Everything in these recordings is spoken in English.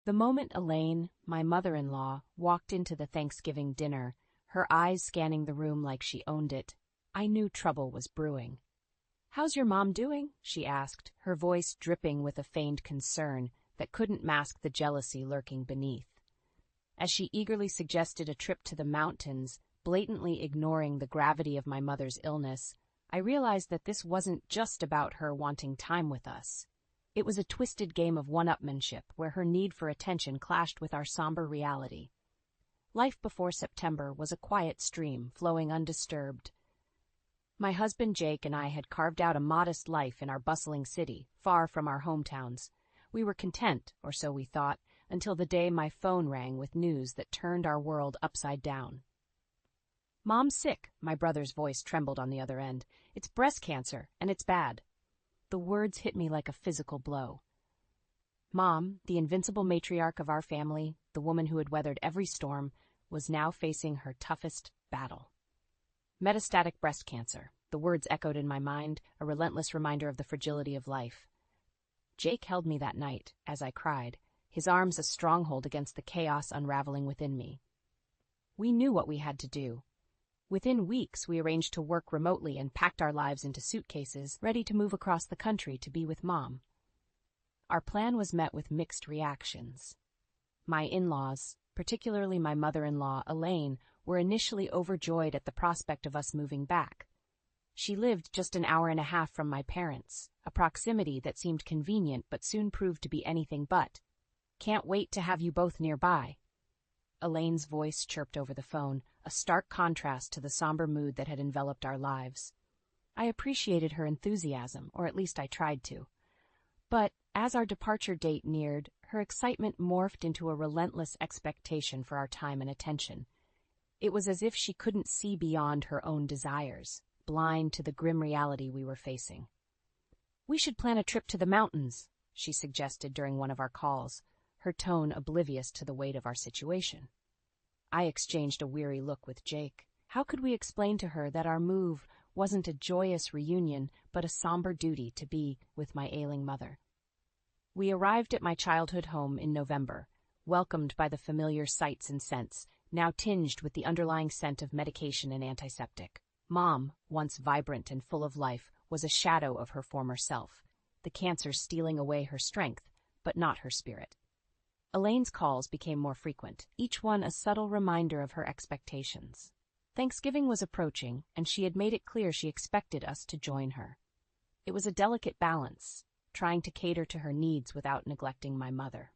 The moment Elaine, my mother-in-law, walked into the Thanksgiving dinner, her eyes scanning the room like she owned it, I knew trouble was brewing. "How's your mom doing?" she asked, her voice dripping with a feigned concern that couldn't mask the jealousy lurking beneath. As she eagerly suggested a trip to the mountains, blatantly ignoring the gravity of my mother's illness, I realized that this wasn't just about her wanting time with us. It was a twisted game of one-upmanship where her need for attention clashed with our somber reality. Life before September was a quiet stream, flowing undisturbed. My husband Jake and I had carved out a modest life in our bustling city, far from our hometowns. We were content, or so we thought, until the day my phone rang with news that turned our world upside down. "Mom's sick," my brother's voice trembled on the other end. "It's breast cancer, and it's bad." The words hit me like a physical blow. Mom, the invincible matriarch of our family, the woman who had weathered every storm, was now facing her toughest battle. Metastatic breast cancer. The words echoed in my mind, a relentless reminder of the fragility of life. Jake held me that night, as I cried, his arms a stronghold against the chaos unraveling within me. We knew what we had to do. Within weeks, we arranged to work remotely and packed our lives into suitcases, ready to move across the country to be with Mom. Our plan was met with mixed reactions. My in-laws, particularly my mother-in-law, Elaine, were initially overjoyed at the prospect of us moving back. She lived just an hour and a half from my parents, a proximity that seemed convenient but soon proved to be anything but. "Can't wait to have you both nearby." Elaine's voice chirped over the phone, a stark contrast to the somber mood that had enveloped our lives. I appreciated her enthusiasm, or at least I tried to. But as our departure date neared, her excitement morphed into a relentless expectation for our time and attention. It was as if she couldn't see beyond her own desires, blind to the grim reality we were facing. "We should plan a trip to the mountains," she suggested during one of our calls, her tone oblivious to the weight of our situation. I exchanged a weary look with Jake. How could we explain to her that our move wasn't a joyous reunion, but a somber duty to be with my ailing mother? We arrived at my childhood home in November, welcomed by the familiar sights and scents, now tinged with the underlying scent of medication and antiseptic. Mom, once vibrant and full of life, was a shadow of her former self, the cancer stealing away her strength, but not her spirit. Elaine's calls became more frequent, each one a subtle reminder of her expectations. Thanksgiving was approaching, and she had made it clear she expected us to join her. It was a delicate balance, trying to cater to her needs without neglecting my mother.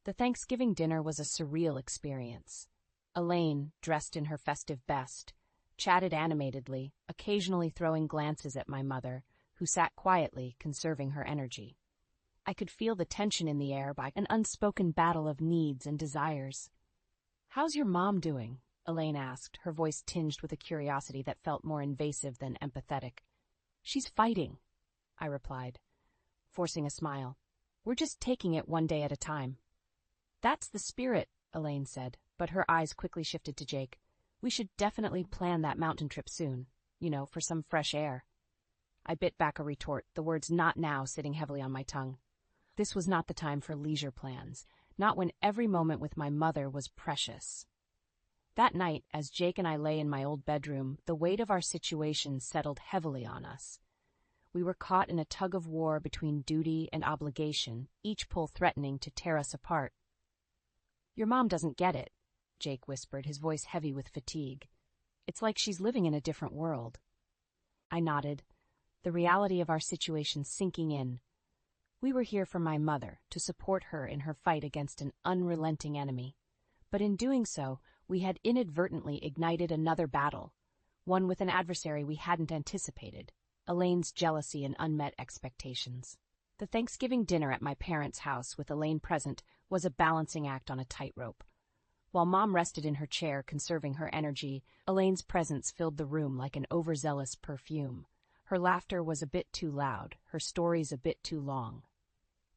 The Thanksgiving dinner was a surreal experience. Elaine, dressed in her festive best, chatted animatedly, occasionally throwing glances at my mother, who sat quietly, conserving her energy. I could feel the tension in the air by an unspoken battle of needs and desires. "How's your mom doing?" Elaine asked, her voice tinged with a curiosity that felt more invasive than empathetic. "She's fighting," I replied, forcing a smile. "We're just taking it one day at a time." "That's the spirit," Elaine said, but her eyes quickly shifted to Jake. "We should definitely plan that mountain trip soon, for some fresh air." I bit back a retort, the words "not now" sitting heavily on my tongue. This was not the time for leisure plans, not when every moment with my mother was precious. That night, as Jake and I lay in my old bedroom, the weight of our situation settled heavily on us. We were caught in a tug-of-war between duty and obligation, each pull threatening to tear us apart. "Your mom doesn't get it," Jake whispered, his voice heavy with fatigue. "It's like she's living in a different world." I nodded, the reality of our situation sinking in. We were here for my mother, to support her in her fight against an unrelenting enemy. But in doing so, we had inadvertently ignited another battle, one with an adversary we hadn't anticipated, Elaine's jealousy and unmet expectations. The Thanksgiving dinner at my parents' house with Elaine present was a balancing act on a tightrope. While Mom rested in her chair, conserving her energy, Elaine's presence filled the room like an overzealous perfume. Her laughter was a bit too loud, her stories a bit too long.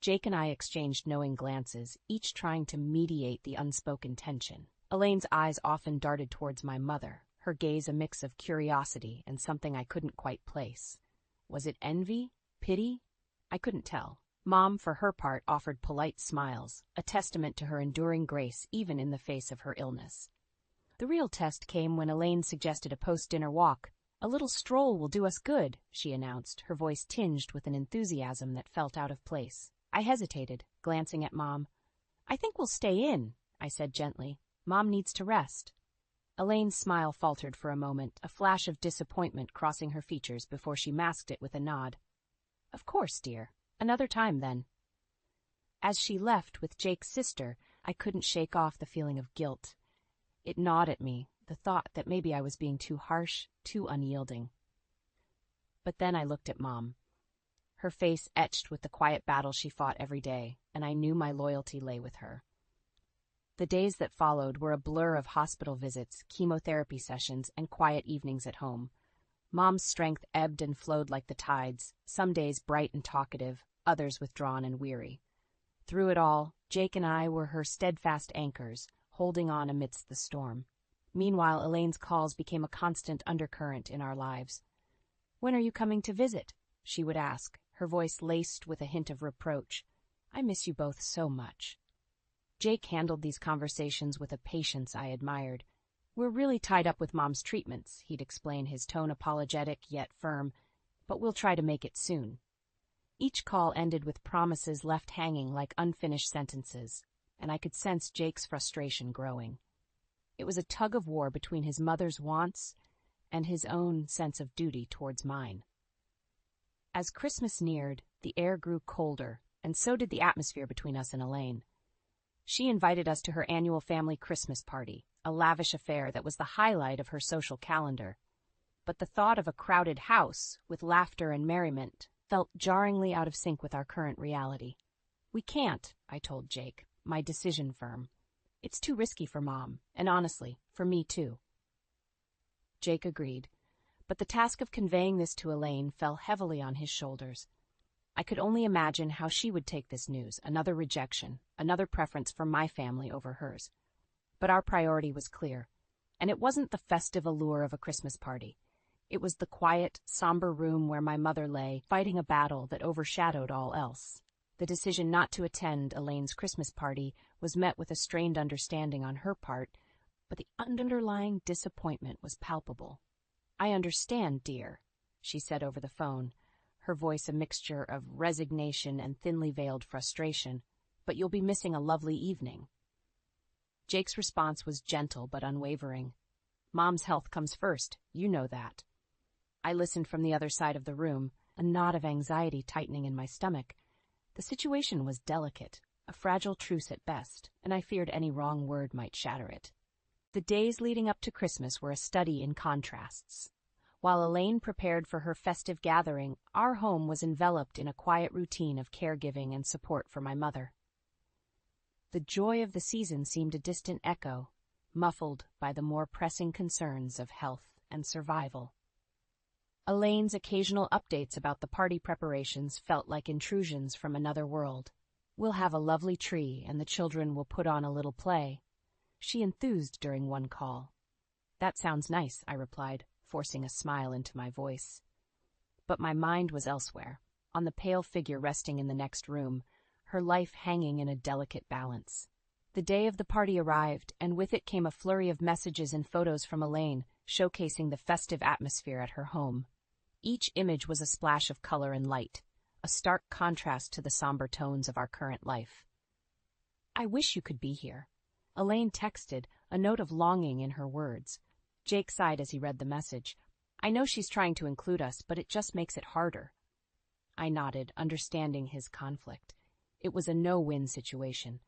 Jake and I exchanged knowing glances, each trying to mediate the unspoken tension. Elaine's eyes often darted towards my mother, her gaze a mix of curiosity and something I couldn't quite place. Was it envy? Pity? I couldn't tell. Mom, for her part, offered polite smiles, a testament to her enduring grace even in the face of her illness. The real test came when Elaine suggested a post-dinner walk. "A little stroll will do us good," she announced, her voice tinged with an enthusiasm that felt out of place. I hesitated, glancing at Mom. "I think we'll stay in," I said gently. "Mom needs to rest." Elaine's smile faltered for a moment, a flash of disappointment crossing her features before she masked it with a nod. "Of course, dear. Another time, then." As she left with Jake's sister, I couldn't shake off the feeling of guilt. It gnawed at me, the thought that maybe I was being too harsh, too unyielding. But then I looked at Mom. Her face etched with the quiet battle she fought every day, and I knew my loyalty lay with her. The days that followed were a blur of hospital visits, chemotherapy sessions, and quiet evenings at home. Mom's strength ebbed and flowed like the tides, some days bright and talkative, others withdrawn and weary. Through it all, Jake and I were her steadfast anchors, holding on amidst the storm. Meanwhile, Elaine's calls became a constant undercurrent in our lives. "When are you coming to visit?" she would ask, her voice laced with a hint of reproach. "I miss you both so much." Jake handled these conversations with a patience I admired. "We're really tied up with Mom's treatments," he'd explain, his tone apologetic yet firm, "but we'll try to make it soon." Each call ended with promises left hanging like unfinished sentences, and I could sense Jake's frustration growing. It was a tug-of-war between his mother's wants and his own sense of duty towards mine. As Christmas neared, the air grew colder, and so did the atmosphere between us and Elaine. She invited us to her annual family Christmas party, a lavish affair that was the highlight of her social calendar. But the thought of a crowded house, with laughter and merriment, felt jarringly out of sync with our current reality. "We can't," I told Jake, my decision firm. "It's too risky for Mom, and honestly, for me too." Jake agreed, but the task of conveying this to Elaine fell heavily on his shoulders. I could only imagine how she would take this news, another rejection, another preference for my family over hers. But our priority was clear, and it wasn't the festive allure of a Christmas party. It was the quiet, somber room where my mother lay, fighting a battle that overshadowed all else. The decision not to attend Elaine's Christmas party was met with a strained understanding on her part, but the underlying disappointment was palpable. "I understand, dear," she said over the phone, her voice a mixture of resignation and thinly veiled frustration, "but you'll be missing a lovely evening." Jake's response was gentle but unwavering. "Mom's health comes first, you know that." I listened from the other side of the room, a knot of anxiety tightening in my stomach. The situation was delicate, a fragile truce at best, and I feared any wrong word might shatter it. The days leading up to Christmas were a study in contrasts. While Elaine prepared for her festive gathering, our home was enveloped in a quiet routine of caregiving and support for my mother. The joy of the season seemed a distant echo, muffled by the more pressing concerns of health and survival. Elaine's occasional updates about the party preparations felt like intrusions from another world. "We'll have a lovely tree, and the children will put on a little play," she enthused during one call. "That sounds nice," I replied, forcing a smile into my voice. But my mind was elsewhere, on the pale figure resting in the next room, her life hanging in a delicate balance. The day of the party arrived, and with it came a flurry of messages and photos from Elaine, showcasing the festive atmosphere at her home. Each image was a splash of color and light, a stark contrast to the somber tones of our current life. "I wish you could be here," Elaine texted, a note of longing in her words. Jake sighed as he read the message. "I know she's trying to include us, but it just makes it harder." I nodded, understanding his conflict. It was a no-win situation.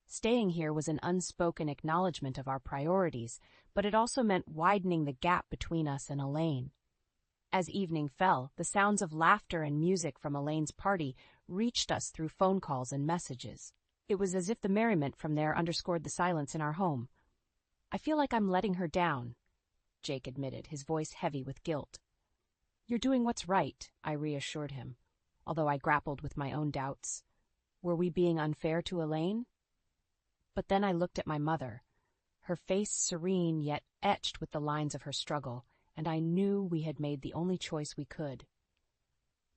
Staying here was an unspoken acknowledgement of our priorities, but it also meant widening the gap between us and Elaine. As evening fell, the sounds of laughter and music from Elaine's party reached us through phone calls and messages. It was as if the merriment from there underscored the silence in our home. "I feel like I'm letting her down," Jake admitted, his voice heavy with guilt. "You're doing what's right," I reassured him, although I grappled with my own doubts. Were we being unfair to Elaine? But then I looked at my mother, her face serene yet etched with the lines of her struggle, and I knew we had made the only choice we could.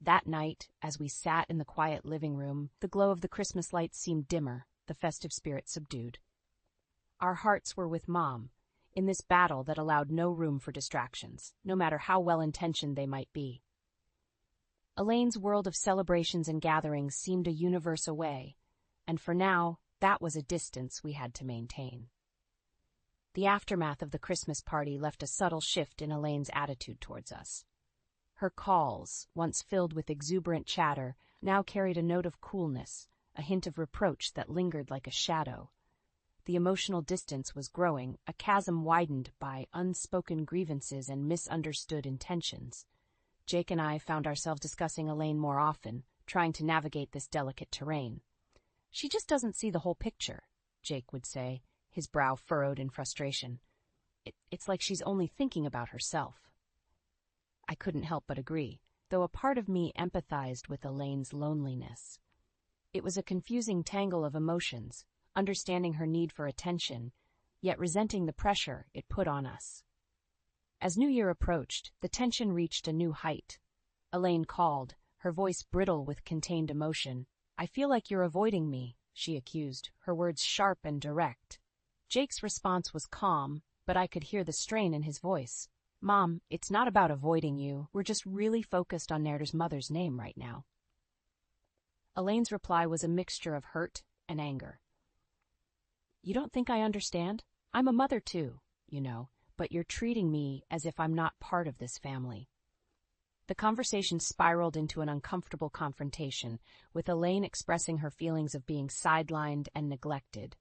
That night, as we sat in the quiet living room, the glow of the Christmas lights seemed dimmer, the festive spirit subdued. Our hearts were with Mom, in this battle that allowed no room for distractions, no matter how well-intentioned they might be. Elaine's world of celebrations and gatherings seemed a universe away, and for now, that was a distance we had to maintain. The aftermath of the Christmas party left a subtle shift in Elaine's attitude towards us. Her calls, once filled with exuberant chatter, now carried a note of coolness, a hint of reproach that lingered like a shadow. The emotional distance was growing, a chasm widened by unspoken grievances and misunderstood intentions. Jake and I found ourselves discussing Elaine more often, trying to navigate this delicate terrain. "She just doesn't see the whole picture," Jake would say, his brow furrowed in frustration. It's like she's only thinking about herself." I couldn't help but agree, though a part of me empathized with Elaine's loneliness. It was a confusing tangle of emotions, understanding her need for attention, yet resenting the pressure it put on us. As New Year approached, the tension reached a new height. Elaine called, her voice brittle with contained emotion. "I feel like you're avoiding me," she accused, her words sharp and direct. Jake's response was calm, but I could hear the strain in his voice. "Mom, it's not about avoiding you. We're just really focused on Nerder's mother's name right now." Elaine's reply was a mixture of hurt and anger. "You don't think I understand? I'm a mother too, you know, but you're treating me as if I'm not part of this family." The conversation spiraled into an uncomfortable confrontation, with Elaine expressing her feelings of being sidelined and neglected.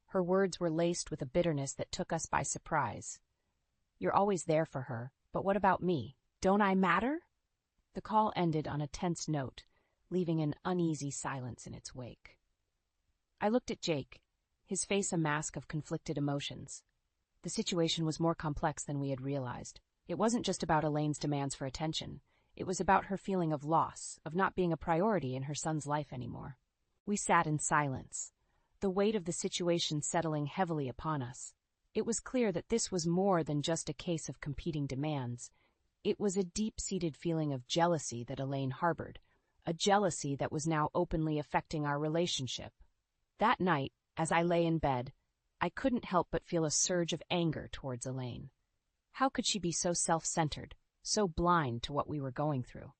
Her words were laced with a bitterness that took us by surprise. "You're always there for her, but what about me? Don't I matter?" The call ended on a tense note, leaving an uneasy silence in its wake. I looked at Jake, his face a mask of conflicted emotions. The situation was more complex than we had realized. It wasn't just about Elaine's demands for attention. It was about her feeling of loss, of not being a priority in her son's life anymore. We sat in silence, the weight of the situation settling heavily upon us. It was clear that this was more than just a case of competing demands. It was a deep-seated feeling of jealousy that Elaine harbored, a jealousy that was now openly affecting our relationship. That night, as I lay in bed, I couldn't help but feel a surge of anger towards Elaine. How could she be so self-centered, so blind to what we were going through?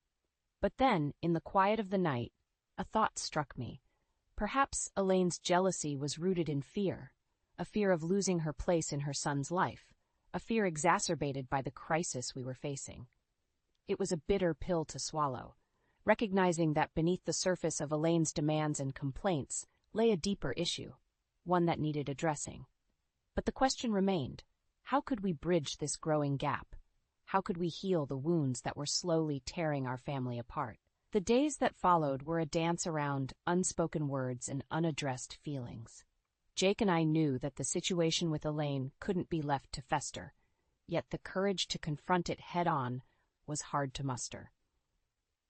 But then, in the quiet of the night, a thought struck me. Perhaps Elaine's jealousy was rooted in fear, a fear of losing her place in her son's life, a fear exacerbated by the crisis we were facing. It was a bitter pill to swallow, recognizing that beneath the surface of Elaine's demands and complaints lay a deeper issue, one that needed addressing. But the question remained, how could we bridge this growing gap? How could we heal the wounds that were slowly tearing our family apart? The days that followed were a dance around unspoken words and unaddressed feelings. Jake and I knew that the situation with Elaine couldn't be left to fester, yet the courage to confront it head-on was hard to muster.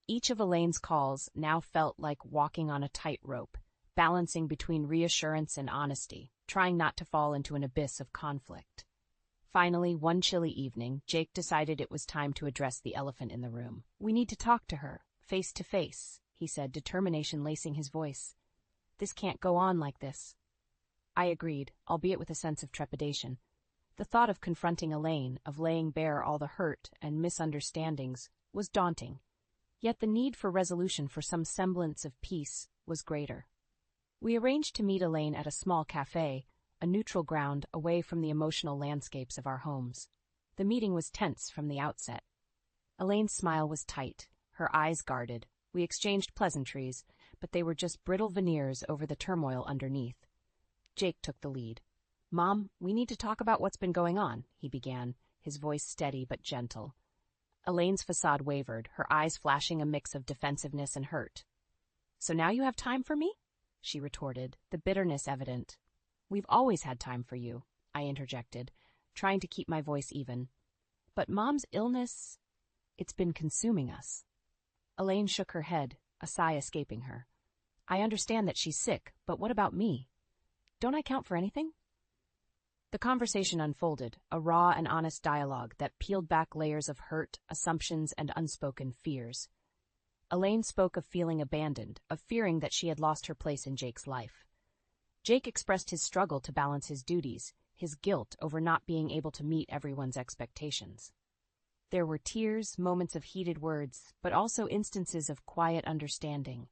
Each of Elaine's calls now felt like walking on a tightrope, balancing between reassurance and honesty, trying not to fall into an abyss of conflict. Finally, one chilly evening, Jake decided it was time to address the elephant in the room. "We need to talk to her, face to face," he said, determination lacing his voice. "This can't go on like this." I agreed, albeit with a sense of trepidation. The thought of confronting Elaine, of laying bare all the hurt and misunderstandings, was daunting. Yet the need for resolution, for some semblance of peace, was greater. We arranged to meet Elaine at a small cafe, a neutral ground away from the emotional landscapes of our homes. The meeting was tense from the outset. Elaine's smile was tight, her eyes guarded. We exchanged pleasantries, but they were just brittle veneers over the turmoil underneath. Jake took the lead. "Mom, we need to talk about what's been going on," he began, his voice steady but gentle. Elaine's facade wavered, her eyes flashing a mix of defensiveness and hurt. "So now you have time for me?" she retorted, the bitterness evident. "We've always had time for you," I interjected, trying to keep my voice even. "But Mom's illness, it's been consuming us." Elaine shook her head, a sigh escaping her. "I understand that she's sick, but what about me? Don't I count for anything?" The conversation unfolded, a raw and honest dialogue that peeled back layers of hurt, assumptions, and unspoken fears. Elaine spoke of feeling abandoned, of fearing that she had lost her place in Jake's life. Jake expressed his struggle to balance his duties, his guilt over not being able to meet everyone's expectations. There were tears, moments of heated words, but also instances of quiet understanding.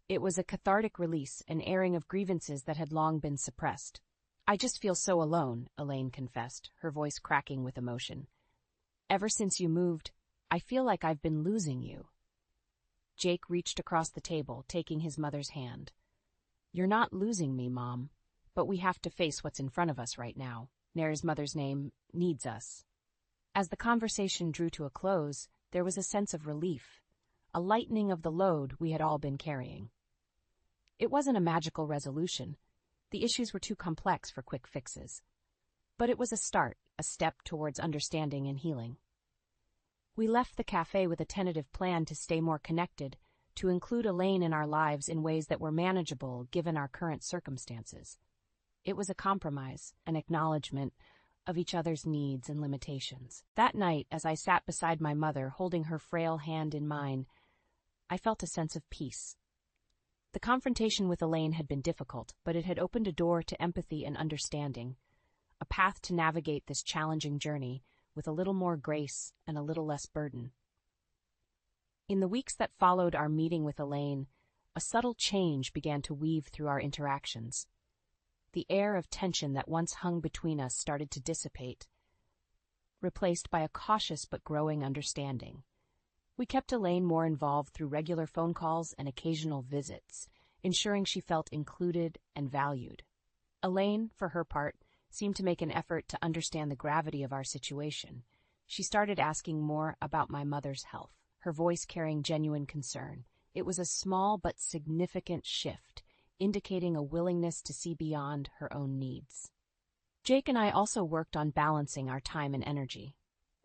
It was a cathartic release, an airing of grievances that had long been suppressed. "I just feel so alone," Elaine confessed, her voice cracking with emotion. "Ever since you moved, I feel like I've been losing you." Jake reached across the table, taking his mother's hand. "You're not losing me, Mom, but we have to face what's in front of us right now. Nair's mother's name needs us." As the conversation drew to a close, there was a sense of relief, a lightening of the load we had all been carrying. It wasn't a magical resolution. The issues were too complex for quick fixes. But it was a start, a step towards understanding and healing. We left the cafe with a tentative plan to stay more connected, to include Elaine in our lives in ways that were manageable given our current circumstances. It was a compromise, an acknowledgement of each other's needs and limitations. That night, as I sat beside my mother, holding her frail hand in mine, I felt a sense of peace. The confrontation with Elaine had been difficult, but it had opened a door to empathy and understanding, a path to navigate this challenging journey with a little more grace and a little less burden. In the weeks that followed our meeting with Elaine, a subtle change began to weave through our interactions. The air of tension that once hung between us started to dissipate, replaced by a cautious but growing understanding. We kept Elaine more involved through regular phone calls and occasional visits, ensuring she felt included and valued. Elaine, for her part, seemed to make an effort to understand the gravity of our situation. She started asking more about my mother's health, her voice carrying genuine concern. It was a small but significant shift, indicating a willingness to see beyond her own needs. Jake and I also worked on balancing our time and energy.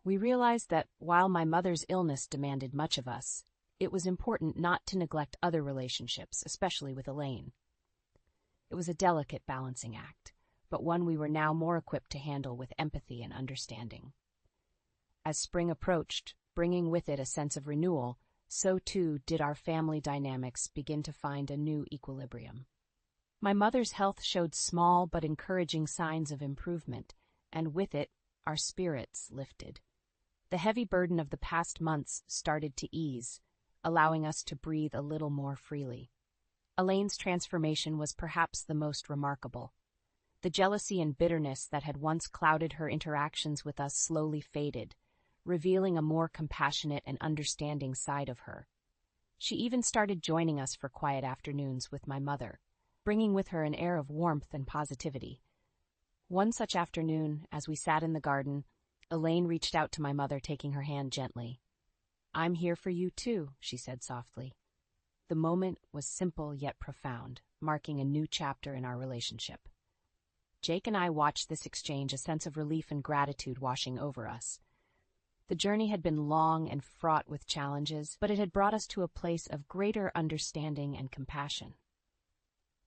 We realized that while my mother's illness demanded much of us, it was important not to neglect other relationships, especially with Elaine. It was a delicate balancing act, but one we were now more equipped to handle with empathy and understanding. As spring approached, bringing with it a sense of renewal, so too did our family dynamics begin to find a new equilibrium. My mother's health showed small but encouraging signs of improvement, and with it, our spirits lifted. The heavy burden of the past months started to ease, allowing us to breathe a little more freely. Elaine's transformation was perhaps the most remarkable. The jealousy and bitterness that had once clouded her interactions with us slowly faded, revealing a more compassionate and understanding side of her. She even started joining us for quiet afternoons with my mother, bringing with her an air of warmth and positivity. One such afternoon, as we sat in the garden, Elaine reached out to my mother, taking her hand gently. "I'm here for you too," she said softly. The moment was simple yet profound, marking a new chapter in our relationship. Jake and I watched this exchange, a sense of relief and gratitude washing over us. The journey had been long and fraught with challenges, but it had brought us to a place of greater understanding and compassion.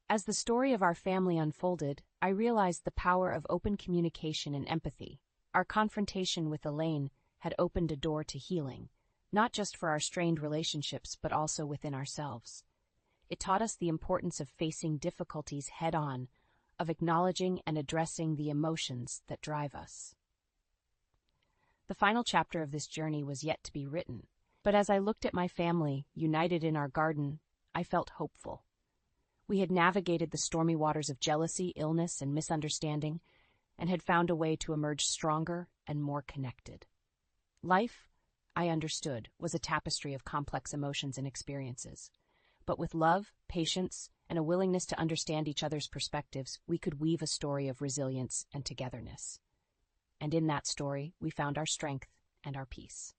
As the story of our family unfolded, I realized the power of open communication and empathy. Our confrontation with Elaine had opened a door to healing, not just for our strained relationships, but also within ourselves. It taught us the importance of facing difficulties head-on, of acknowledging and addressing the emotions that drive us. The final chapter of this journey was yet to be written, but as I looked at my family, united in our garden, I felt hopeful. We had navigated the stormy waters of jealousy, illness, and misunderstanding, and had found a way to emerge stronger and more connected. Life, I understood, was a tapestry of complex emotions and experiences. But with love, patience, and a willingness to understand each other's perspectives, we could weave a story of resilience and togetherness. And in that story, we found our strength and our peace.